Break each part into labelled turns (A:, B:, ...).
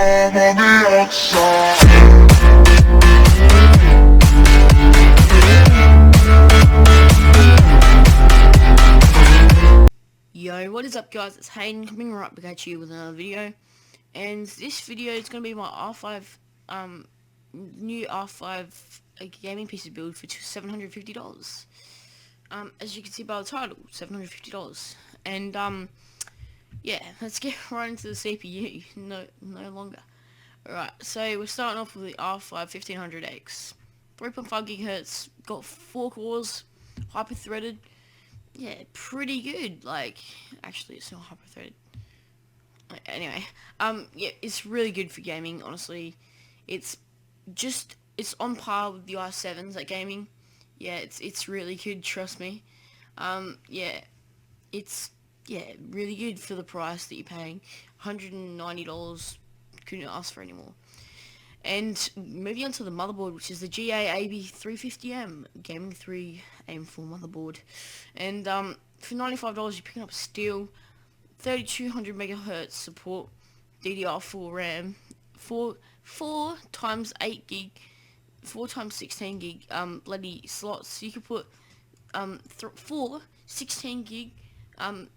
A: I'm on the outside.
B: Yo, what is up guys, it's Hayden coming right back at you with another video, and this video is going to be my R5, new R5 gaming PC build for $750, as you can see by the title, $750, and yeah, let's get right into the CPU, no longer. Alright, so we're starting off with the R5 1500X, 3.5 GHz, got 4 cores, hyper-threaded. Yeah, pretty good. Like, actually, it's not hyper-threaded. Anyway, yeah, it's really good for gaming. Honestly, it's on par with the i7s at gaming. Yeah, it's really good. Trust me. Yeah, it's really good for the price that you're paying. $190. Couldn't ask for any more. And moving on to the motherboard, which is the GA AB350M Gaming 3 aim4 motherboard. And for $95, you're picking up a steel 3200 megahertz support, DDR4 RAM, 4 times 8 gig, 4 times 16 gig bloody slots. So you could put 4 16 gig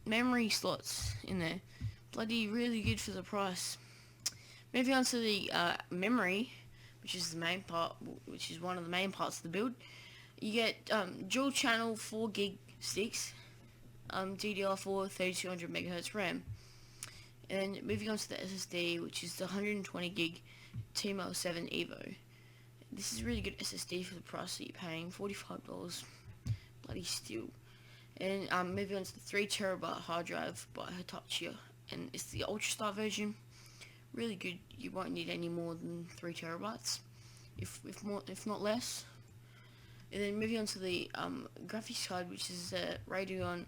B: memory slots in there. Bloody really good for the price. Moving on to the memory, which is the main part, which is one of the main parts of the build. You get dual channel 4 gig sticks, DDR4 3200 megahertz RAM. And moving on to the SSD, which is the 120 gig TML7 Evo. This is really good SSD for the price that you're paying, $45, bloody steal. And moving on to the 3 terabyte hard drive by Hitachi, and it's the Ultrastar version. Really good. You won't need any more than 3 terabytes, if not less. And then moving on to the graphics card, which is a Radeon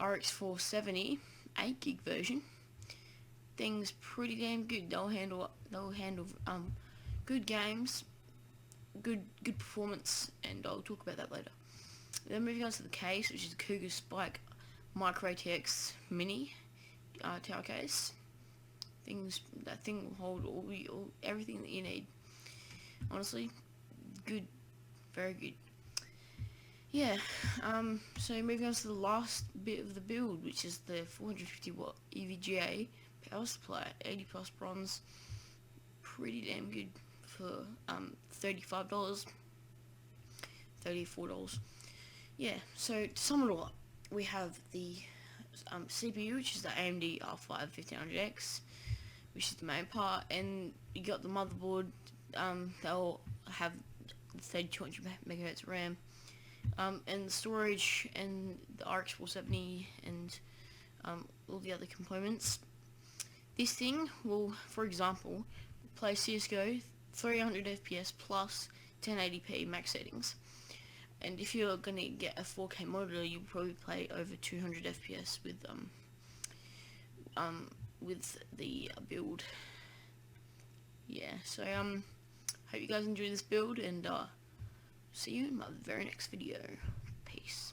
B: RX 470 8 gig version. Thing's pretty damn good. They'll handle good games, good performance, and I'll talk about that later. Then moving on to the case, which is the Cougar Spike Micro ATX Mini tower case. That thing will hold everything that you need. Honestly, good, very good. Yeah. So moving on to the last bit of the build, which is the 450 watt EVGA power supply, 80 plus bronze. Pretty damn good for $35, $34. Yeah. So to sum it all up, we have the CPU, which is the AMD R5 1500X. Which is the main part, and you got the motherboard. They'll have 3200 megahertz RAM, and the storage, and the RX 470, and all the other components. This thing will, for example, play CS:GO 300 FPS plus 1080p max settings. And if you're gonna get a 4K monitor, you'll probably play over 200 FPS with the build. Yeah, so hope you guys enjoy this build, and see you in my very next video. Peace.